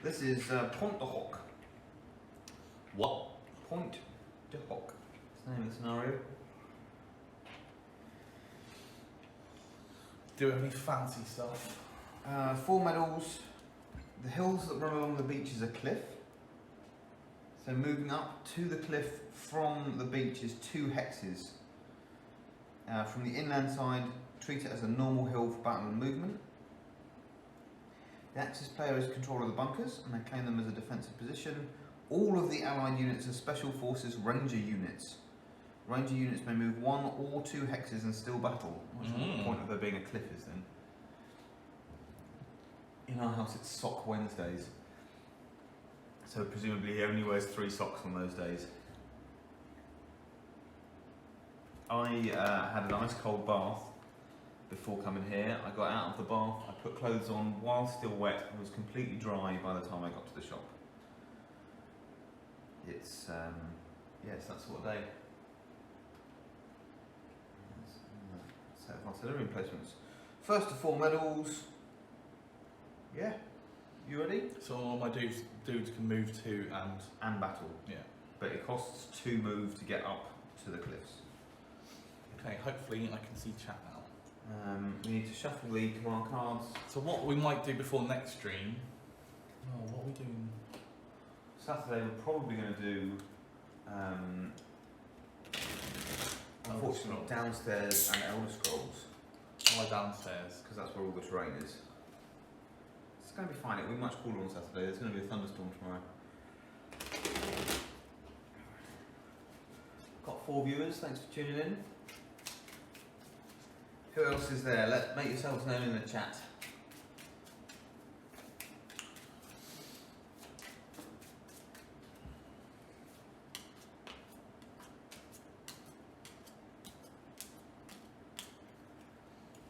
This is Pointe de Hoc. What? Pointe de Hoc. That's the name of the scenario. Do we have any fancy stuff? 4 medals. The hills that run along the beach is a cliff. So moving up to the cliff from the beach is 2 hexes. From the inland side, treat it as a normal hill for battle and movement. The Axis player is control of the bunkers and they claim them as a defensive position. All of the allied units are Special Forces Ranger units. Ranger units may move 1 or 2 hexes and still battle. What's the point of there being a cliff is then? In our house it's Sock Wednesdays. So presumably he only wears 3 socks on those days. I had an ice cold bath before coming here. I got out of the bath, I put clothes on while still wet. I was completely dry by the time I got to the shop. It's, yes, that sort of day. Set of artillery emplacements. First of 4 medals. Yeah. You ready? So all my dudes can move to and battle. Yeah. But it costs 2 moves to get up to the cliffs. Okay, hopefully I can see chat now. We need to shuffle the command cards. So what we might do before next stream... Oh, what are we doing? Saturday we're probably going to do... unfortunately, downstairs and Elder Scrolls. Why downstairs? Because that's where all the terrain is. It's going to be fine. It'll be much cooler on Saturday. There's going to be a thunderstorm tomorrow. Got 4 viewers. Thanks for tuning in. Who else is there? Make yourselves known in the chat.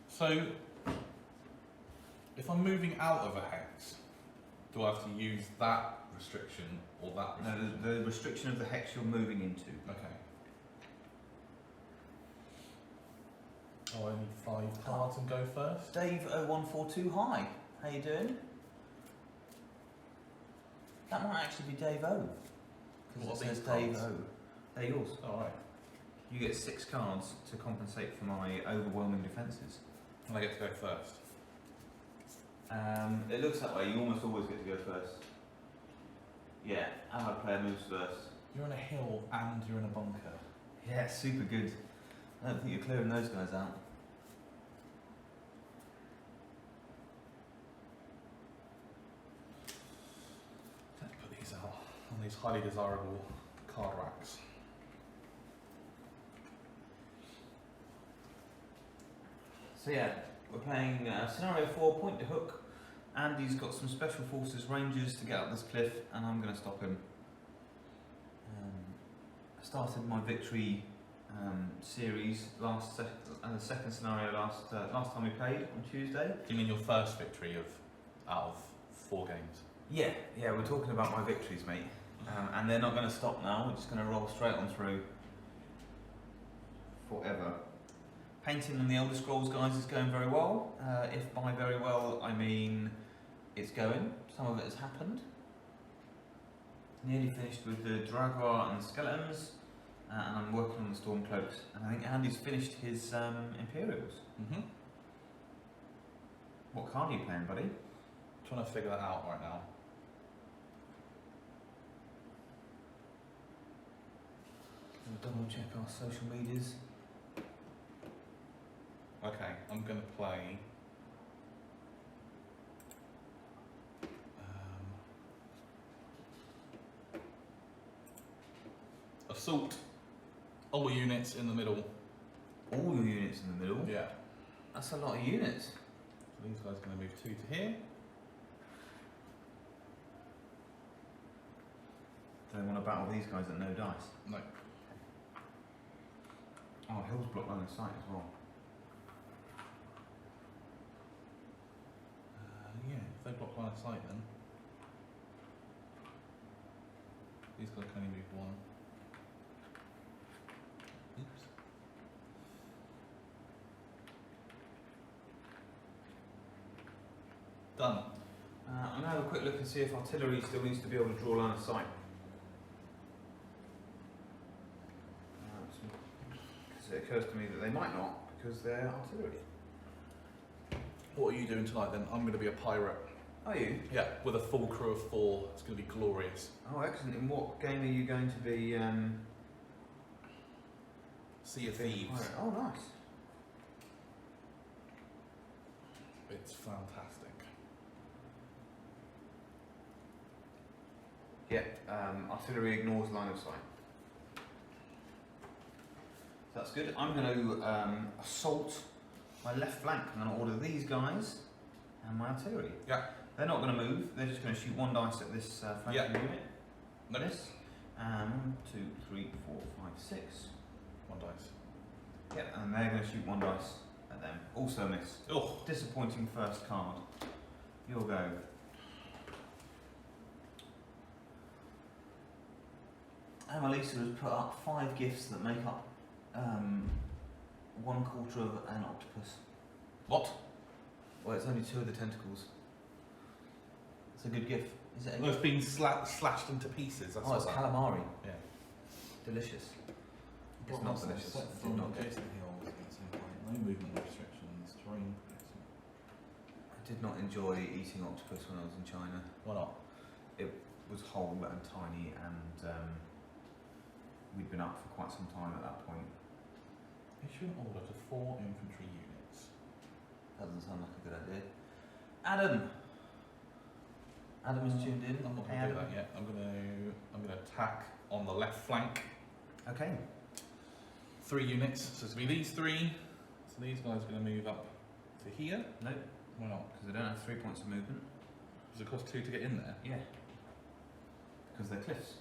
So, if I'm moving out of a hex, do I have to use that restriction or that restriction? No, the restriction of the hex you're moving into. Okay. Oh, I need 5 cards and go first? Dave0142, hi. How you doing? That might actually be Dave O. Because it says Dave O. They're yours. Alright. You get 6 cards to compensate for my overwhelming defences. And I get to go first? It looks that way. You almost always get to go first. Yeah, allied player moves first. You're on a hill and you're in a bunker. Yeah, super good. I don't think you're clearing those guys out. Let's put these out on these highly desirable card racks. So yeah, we're playing scenario 4, Pointe de Hoc. Andy's got some Special Forces Rangers to get up this cliff, and I'm going to stop him. I started my victory series the second scenario last time we played on Tuesday. Do you mean your first victory out of 4 games? Yeah, we're talking about my victories, mate. And they're not going to stop now. We're just going to roll straight on through forever. Painting on the Elder Scrolls, guys, is going very well. If by very well I mean it's going. Some of it has happened. Nearly finished with the Dragoir and the Skeletons, and I'm working on the Stormcloaks. And I think Andy's finished his Imperials. Mm-hmm. What card are you playing, buddy? Trying to figure that out right now. We'll double check our social medias. Okay, I'm going to play... Assault. All units in the middle. All your units in the middle? Yeah. That's a lot of units. So these guys are going to move 2 to here. Do they want to battle these guys at no dice? No. Oh, Hill's blocked line of sight as well. Yeah, if they block line of sight then. These guys can only move 1. Oops. Done. I'm going to have a quick look and see if artillery still needs to be able to draw line of sight. Because it occurs to me that they might not, because they're artillery. What are you doing tonight then? I'm going to be a pirate. Are you? Yeah, with a full crew of 4. It's going to be glorious. Oh, excellent. In what game are you going to be? Sea of Thieves. Pirate? Oh, nice. It's fantastic. Yeah, artillery ignores line of sight. So that's good. I'm going to assault my left flank. I'm going to order these guys and my artillery. Yeah. They're not going to move. They're just going to shoot 1 dice at this flanking unit. Notice. 1, 2, 3, 4, 5, 6. 1 dice. Yep, and they're going to shoot 1 dice at them. Also miss. Oh. Disappointing first card. You'll go. Annalisa has put up 5 gifts that make up 1/4 of an octopus. What? Well, it's only 2 of the tentacles. It's a good gift. Is it? Well, it's been slashed into pieces. That's It's calamari. Yeah. Delicious. It's not delicious. Did not get. No movement restrictions. Terrain protection. I did not enjoy eating octopus when I was in China. Why not? It was whole and tiny, and we'd been up for quite some time at that point. Issue an order to 4 infantry units. Doesn't sound like a good idea. Adam. Adam is tuned in. I'm not Hey, going to do Adam. that yet. I'm going to attack on the left flank. Okay. 3 units. So it's going to be these 3. So these guys are going to move up to here. No, Why not? because they don't have 3 points of movement. Does it cost 2 to get in there? Yeah. Because they're cliffs.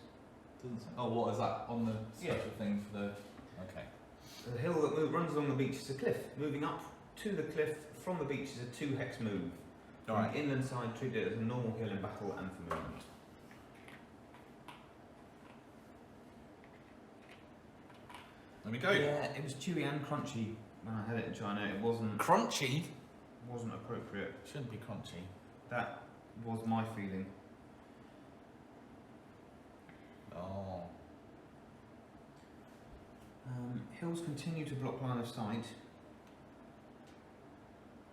Doesn't say. Oh, what is that on the special Yeah. thing for the? Okay. The hill that runs along the beach is a cliff. Moving up to the cliff from the beach is a 2 hex move. All On right. the inland side, treat it as a normal hill in battle and for movement. There we go. Yeah, it was chewy and crunchy when I had it in China. It wasn't Crunchy. appropriate. Shouldn't be crunchy. That was my feeling. Oh. Hills continue to block line of sight.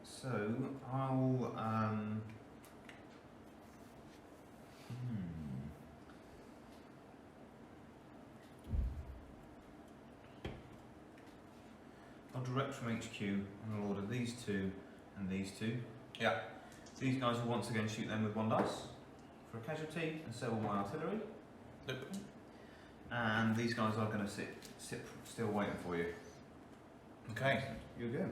So I'll I'll direct from HQ and I'll order these 2 and these 2. Yeah. These guys will once again shoot them with 1 dice for a casualty, and so will my artillery. Nope. And these guys are going to sit still waiting for you. Okay. You go.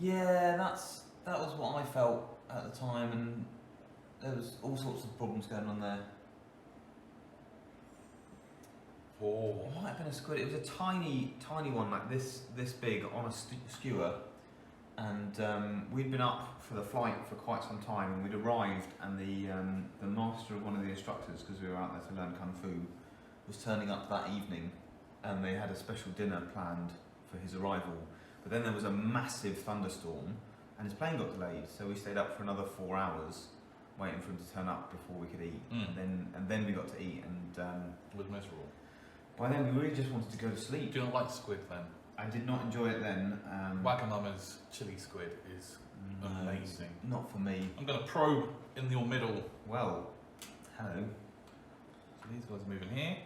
Yeah, that was what I felt at the time, and there was all sorts of problems going on there. Oh. It might have been a squid. It was a tiny one, like this big, on a skewer, and we'd been up for the flight for quite some time, and we'd arrived, and the master of one of the instructors, because we were out there to learn kung fu, was turning up that evening, and they had a special dinner planned for his arrival. But then there was a massive thunderstorm, and his plane got delayed, so we stayed up for another 4 hours waiting for him to turn up before we could eat. And then we got to eat, and It was miserable. by then we really just wanted to go to sleep. Do you not like squid then? I did not enjoy it then. Wagamama's chili squid is amazing. Not for me. I'm going to probe in your middle. Well, hello. So these guys are moving here,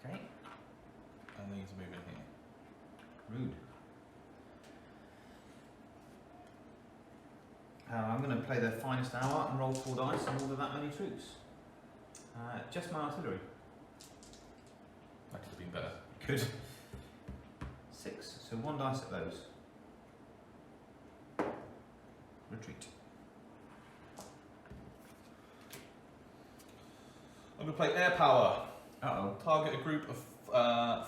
Okay. and these are moving here. Rude. I'm going to play the finest hour and roll 4 dice and order that many troops. Just my artillery. That could have been better. Good. 6. So 1 dice at those. Retreat. I'm going to play air power. Uh-oh. Target a group of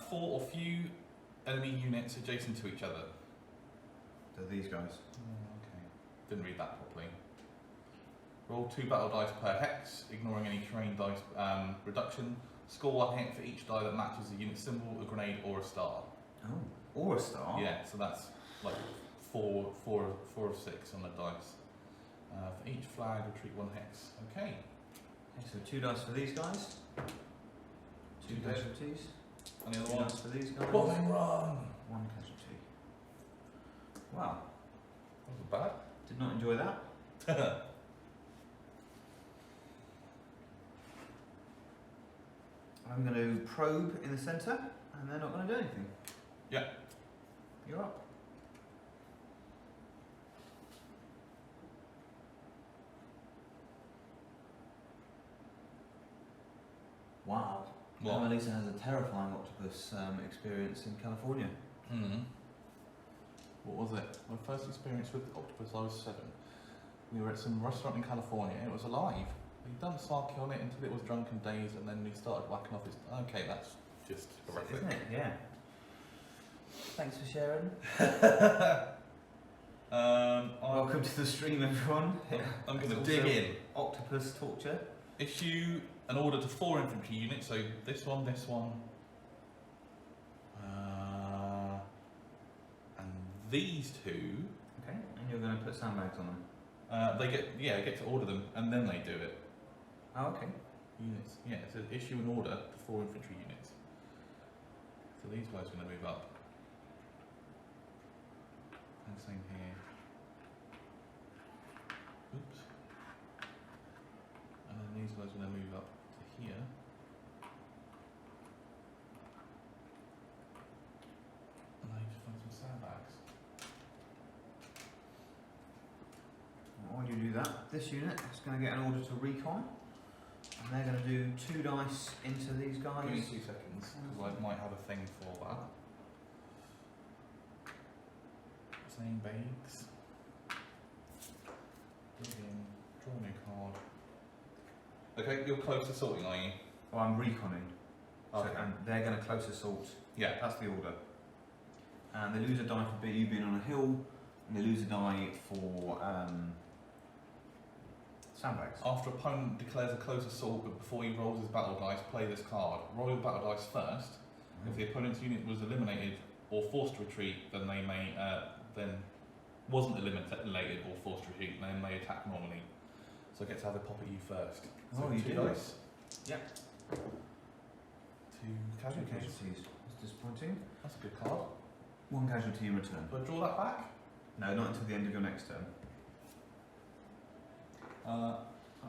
4 or few enemy units adjacent to each other. So these guys. Okay. Didn't read that properly. Roll 2 battle dice per hex, ignoring any terrain dice reduction. Score 1 hit for each die that matches a unit symbol, a grenade, or a star. Oh. Or a star. Yeah, so that's like four of 6 on the dice. For each flag, retreat 1 hex. Okay. Okay, so 2 dice for these guys. 2 Two dead. casualties. And the 2 other one. dice for these guys. Bombing run! 1 casualty. Wow. That wasn't Did not enjoy that. bad. I'm going to probe in the centre, and they're not going to do anything. Yeah. You're up. Wow. What? Annalisa has a terrifying octopus experience in California. What was it? My first experience with octopus, I was 7. We were at some restaurant in California and it was alive. We'd done sake on it until it was drunken days and then we started whacking off its... Okay, that's just horrific. Isn't it? Yeah. Thanks for sharing. Welcome to the stream, everyone. I'm going to It's dig also in. Octopus torture. Issue an order to 4 infantry units, so this one, and these 2. Okay, and you're going to put sandbags on them. They get to order them and then they do it. Oh, okay. Units, yeah, so issue an order to 4 infantry units. So these guys are going to move up. And same here. Oops. And then these guys are going to move up to here. And I need to find some sandbags. While you do that, this unit is going to get an order to recon. And they're going to do 2 dice into these guys. Give me 2 seconds, because I might have a thing for that. Same bags. Dig in, draw a new card. Okay, you're close assaulting, are you? Oh, I'm reconning. Okay. So, and they're going to close assault. Yeah. That's the order. And they lose a die for you being on a hill, and they lose a die for sandbags. After opponent declares a close assault, but before he rolls his battle dice, play this card. Roll your battle dice first. If the opponent's unit was eliminated or forced to retreat, then they may wasn't eliminated or forced to retreat, then may attack normally. So I get to have a pop at you first. So Oh, you 2 do? dice. Yep. 2 casualties. Casualties. It's disappointing. That's a good card. 1 casualty in return. Do I draw that back? No, not until the end of your next turn. At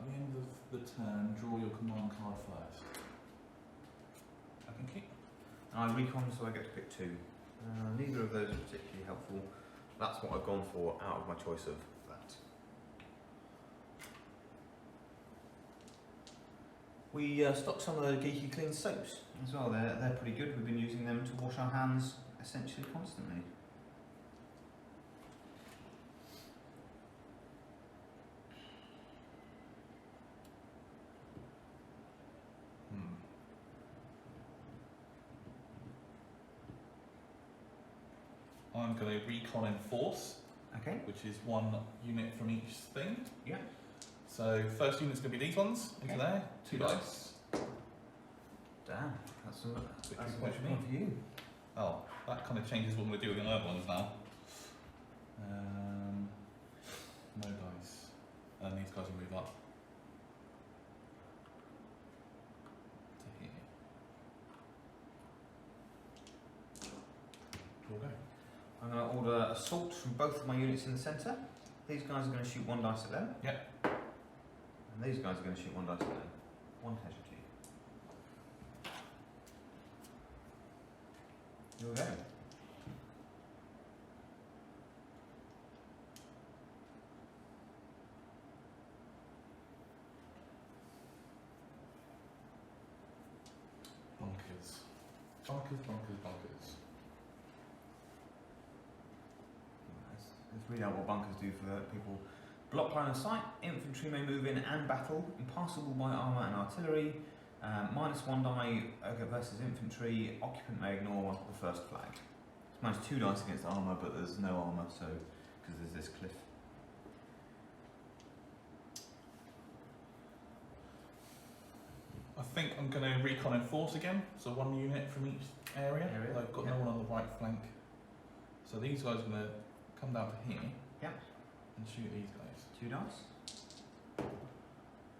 the end of the turn, draw your command card first. I can keep. I recon, so I get to pick 2. Neither of those are particularly helpful. That's what I've gone for out of my choice of that. We stocked some of the Geeky Clean soaps as well. They're pretty good. We've been using them to wash our hands essentially constantly. I'm going to recon enforce, Okay. which is 1 unit from each thing. Yeah. So first unit's going to be these ones into Okay. there. 2 2 dice. Damn, that's a Which much me. more for you. Oh, that kind of changes what I'm going to do with the other ones now. No dice. And these guys will move up to here. Here we go. I'm going to order assault from both of my units in the centre. These guys are going to shoot 1 dice at them. Yep. And these guys are going to shoot 1 dice at them. 1 casualty. Here we go. Bunkers. Bunkers. Let's read out what bunkers do for the people. Block line of sight. Infantry may move in and battle. Impassable by armour and artillery. -1 die versus infantry. Occupant may ignore 1 to the first flag. It's -2 dice against armour, but there's no armour, so because there's this cliff. I think I'm going to recon enforce again. So 1 unit from each area. I've got no one on the right flank. So these guys are going to come down to here. Yep. And shoot these guys. 2 dice.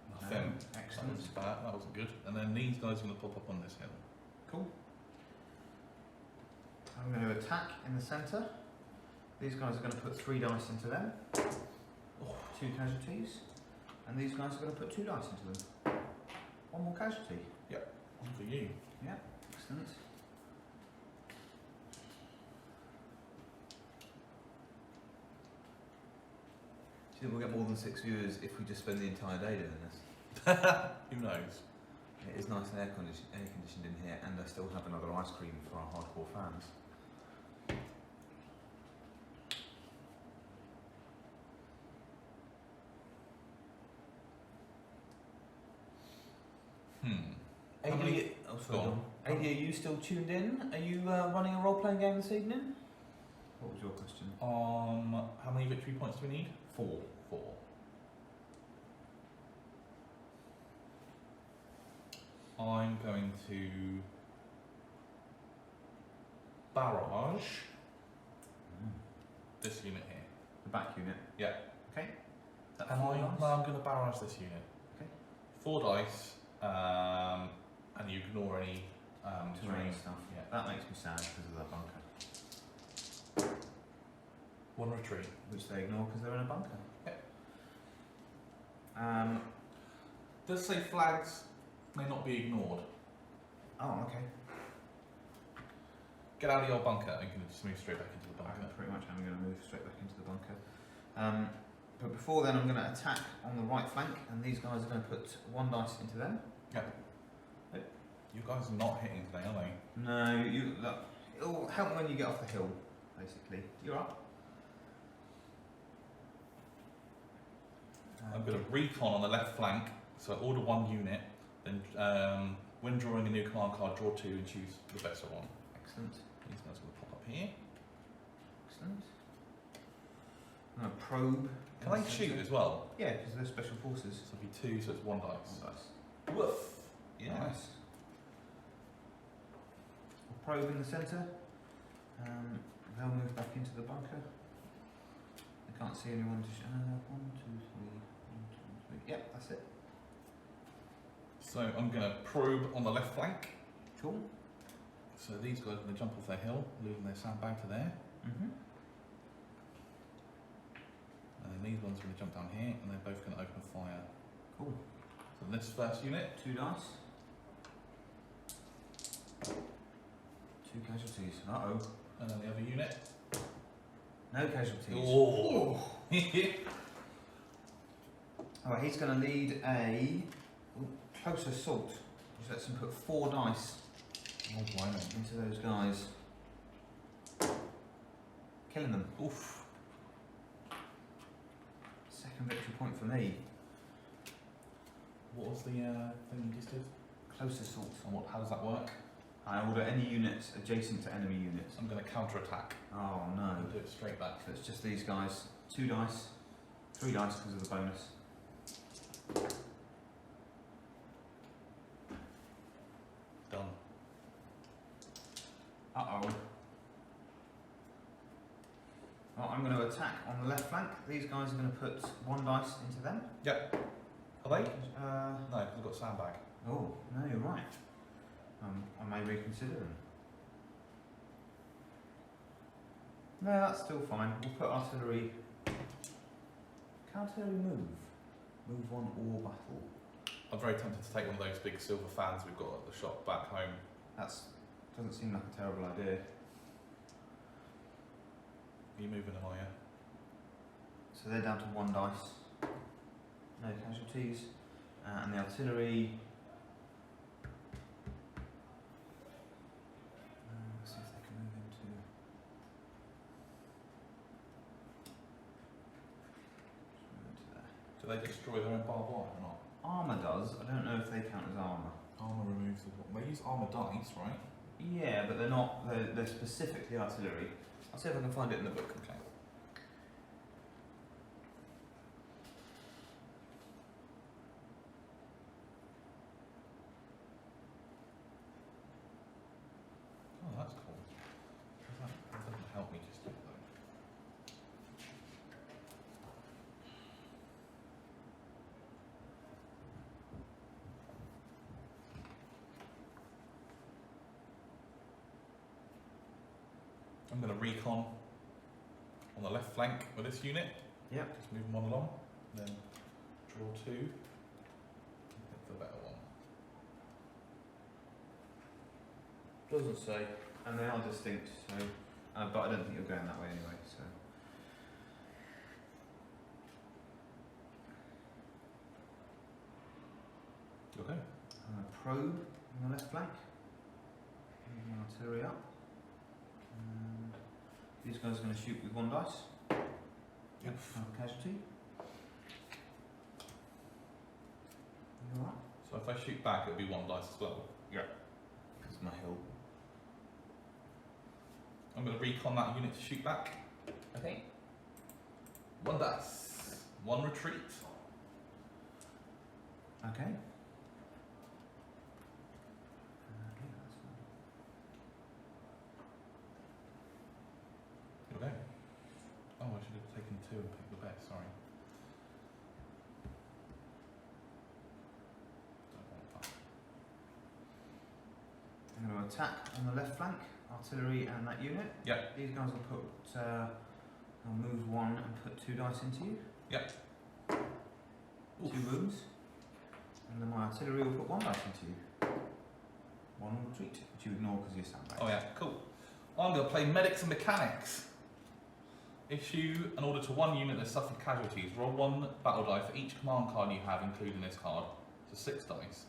Nothing. Excellent. That was bad. That wasn't good. And then these guys are going to pop up on this hill. Cool. I'm going to attack in the centre. These guys are going to put 3 dice into them. 2 casualties. And these guys are going to put 2 dice into them. 1 more casualty. Yep. One for you. Yeah. Excellent. Do you think we'll get more than 6 viewers if we just spend the entire day doing this? Who knows? It is nice and air conditioned in here, and I still have another ice cream for our hardcore fans. How many- sorry, Dom. AD, are you still tuned in? Are you running a role-playing game this evening? What was your question? How many victory points do we need? 4. 4. I'm going to barrage this unit here. The back unit? Yeah. Okay. No, I'm going to barrage this unit. Okay. 4 dice, and you ignore any Terrain stuff. Yeah. That makes me sad because of that bunker. 1 retreat. Which they ignore because they're in a bunker. Yep. Does say flags may not be ignored. Oh, okay. Get out of your bunker and you can just move straight back into the bunker. Pretty much I'm going to move straight back into the bunker. But before then I'm going to attack on the right flank, and these guys are going to put 1 dice into them. Yeah. You guys are not hitting today, are they? No, look, it'll help when you get off the hill, basically. You're up. I'm going to recon on the left flank, so order 1 unit, then when drawing a new command card, draw 2 and choose the better one. Excellent. These guys are going to pop up here. Excellent. I'm going to probe. Can they shoot as well? Yeah, because they're special forces. So it'll be 2, so it's 1 dice. 1 dice. Woof! Yeah. Nice. We'll probe in the centre. They'll move back into the bunker. I can't see anyone to shoot. 1, 2, 3. 1, 2, 3. Yep, that's it. So I'm going to probe on the left flank. Cool. So these guys are going to jump off their hill, losing their sandbag to there. And then these ones are going to jump down here, and they're both going to open fire. Cool. So this first unit. 2 dice. 2 casualties. Uh-oh. And then the other unit. No casualties. Oh! Alright, he's going to lead a close assault, which lets him put 4 dice into those guys. Killing them. Oof. Second victory point for me. What was the thing you just did? Close assault. And how does that work? I order any units adjacent to enemy units. I'm going to counter attack. Oh no. And do it straight back. So it's just these guys. 2 dice. 3 dice because of the bonus. Done. Uh-oh. Well, I'm going to attack on the left flank. These guys are going to put 1 dice into them. Yep. Are they? No, No, because I've got sandbag. Oh, no, you're right. I may reconsider them. No, that's still fine. We'll put artillery. Can artillery move? Move 1 or battle. I'm very tempted to take one of those big silver fans we've got at the shop back home. That's doesn't seem like a terrible idea. Are you moving them, are you? So they're down to 1 dice. No casualties. And the artillery. Let's see if they can move into. Do they destroy their own barbed wire or not? Armour does. I don't know if they count as armour. Armour removes the... They use armour dice, right? Yeah, but they're not. They're specifically artillery. I'll see if I can find it in the book. Okay. Oh, that's cool. That doesn't help me just yet, though. I'm going to recon on the left flank with this unit. Yep. Just move one along, then draw 2. Pick the better one. Doesn't say, and they are distinct, so, but I don't think you're going that way anyway, so. Okay. Probe on the left flank. Moving artillery up. And these guys are going to shoot with 1 dice. Yep. Have a casualty. You alright? So if I shoot back, it'll be 1 dice as well. Because my hill. I'm going to recon that unit to shoot back. Okay. 1 dice. 1 retreat. Okay. Okay. Oh, I should have taken 2 and picked the best, sorry. Don't want that. I'm going to attack on the left flank, artillery and that unit. Yep. These guys will put, I'll move 1 and put 2 dice into you. Yep. 2 Oof. wounds. And then my artillery will put 1 dice into you. 1 retreat, which you ignore because you're sandbags. Oh yeah, cool. I'm going to play medics and mechanics. Issue an order to 1 unit that suffered casualties. Roll 1 battle die for each command card you have, including this card. So 6 dice.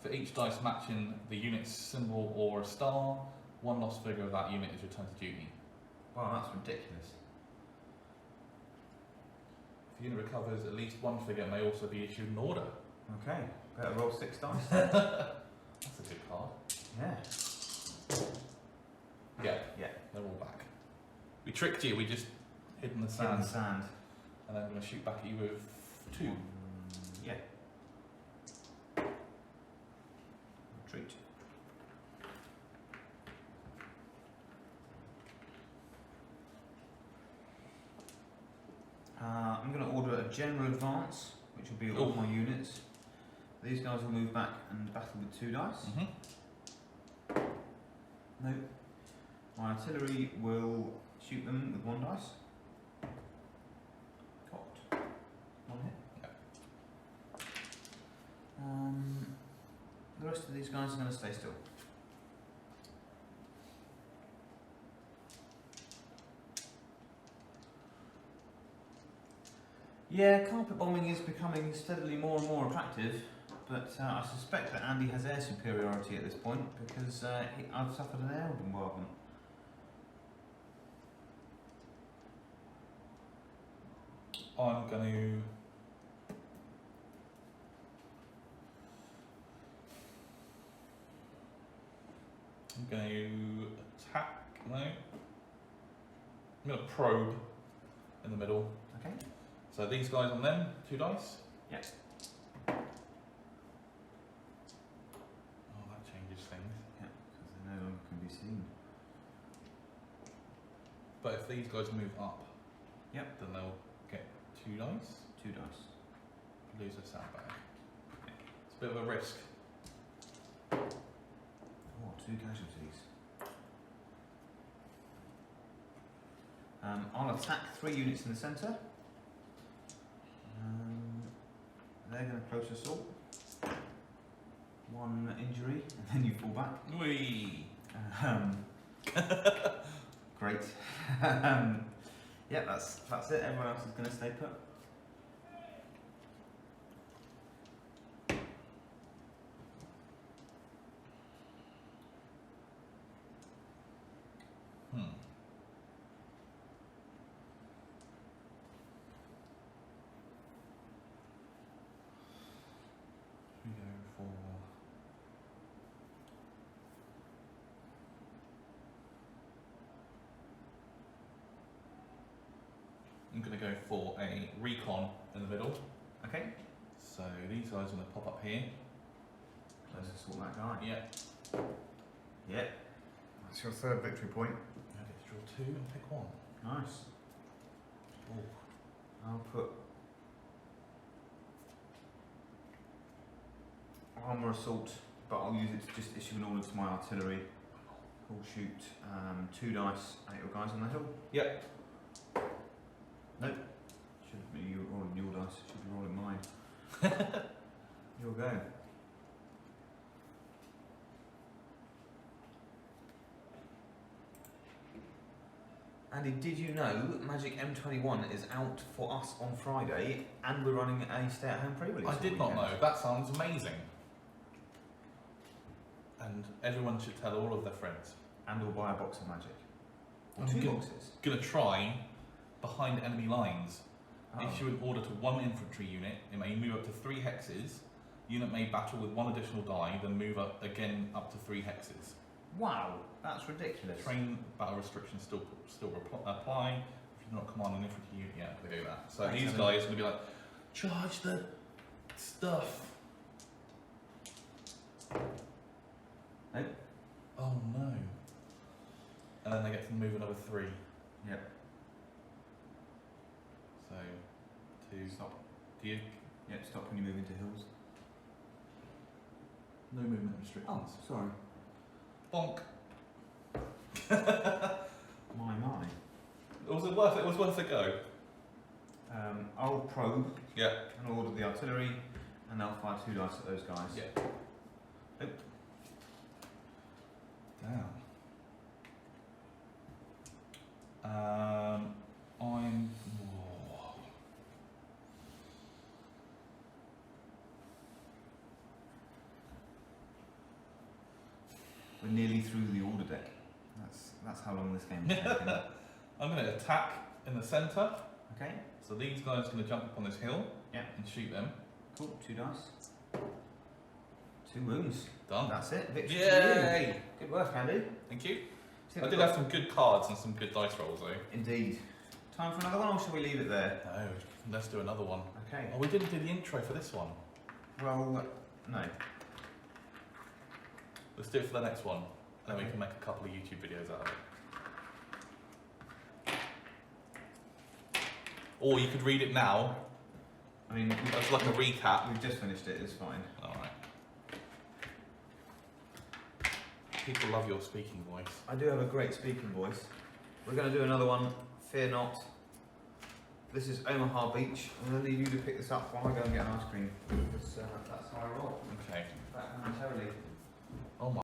For each dice matching the unit's symbol or a star, 1 lost figure of that unit is returned to duty. Wow, that's ridiculous. If the unit recovers at least 1 figure, may also be issued an order. Okay, better roll 6 dice. That's a good card. Yeah. Yeah, Yeah. they're all back. We tricked you, we just hid in the In sand. the sand. And then I'm going to shoot back at you with 2. Yeah. Retreat. I'm going to order a general advance, which will be all Oof. my units. These guys will move back and battle with 2 dice. No. My artillery will shoot them with 1 dice. Cocked. 1 hit. The rest of these guys are going to stay still. Yeah, carpet bombing is becoming steadily more and more attractive, but I suspect that Andy has air superiority at this point because I've suffered an air bombardment. I'm going to attack, no. I'm going to probe in the middle. Okay. So these guys on them, 2 dice. Yep. Oh, that changes things. Yeah, because they no longer can be seen. But if these guys move up, Yep. then they'll get 2 dice. 2 dice. Lose a sandbag. It's a bit of a risk. Oh, 2 casualties. I'll attack 3 units in the centre. They're going to close assault. 1 injury, and then you fall back. Whee! Great. Yeah, that's it. Everyone else is going to stay put. We go for I'm going to go for a recon in the middle. Okay. So these guys are going to pop up here. Let's assault that guy. Yeah. Yeah. That's your 3rd victory point. I get to draw 2 and pick 1. Nice. Oh. I'll put armour assault, but I'll use it to just issue an order to my artillery. We'll shoot 2 dice at your guys on the hill. Yep. Nope. Shouldn't be you rolling your dice, should be rolling mine. You'll go. Andy, did you know Magic M21 is out for us on Friday and we're running a stay-at-home pre-release? I did not know. That sounds amazing. And everyone should tell all of their friends. And we'll buy a box of Magic. Or I'm 2 good. boxes. Gonna try behind enemy lines. Oh. Issue an order to 1 infantry unit. It may move up to 3 hexes. Unit may battle with 1 additional die, then move up again up to 3 hexes. Wow, that's ridiculous. Train battle restrictions still apply. If you're not commanding an infantry unit, yeah, they do that. So Thanks, these Evan. guys are gonna be like, charge the stuff. Nope. Oh no. And then they get to move another 3. Yep. So, 2. Stop. Do you? Yep, stop when you move into hills. No movement restrictions. Oh, sorry. Bonk. My. Was it worth it? It was worth a go. I'll probe Yeah. and order the artillery and they'll fire 2 dice at those guys. Yeah. Nope. Damn. I'm. Whoa. We're nearly through the order deck. That's how long this game is taking. I'm going to attack in the centre. Okay. So these guys are going to jump up on this hill. Yeah. And shoot them. Cool. 2 dice. 2 wounds. Done. That's it. Victory to Yay! you. Good work, Andy. Thank you. See, I we've did got- have some good cards and some good dice rolls though. Indeed. Time for another one, or shall we leave it there? No, let's do another one. Okay. Oh, we didn't do the intro for this one. Well, no. Let's do it for the next one. And then we Okay. can make a couple of YouTube videos out of it. Or you could read it now. I mean, It's like a recap. we've just finished it. It's fine. Alright. People love your speaking voice. I do have a great speaking voice. We're going to do another one. Fear not. This is Omaha Beach. I'm going to leave you to pick this up while I go and get an ice cream. Because that's how I roll. Okay. Back momentarily.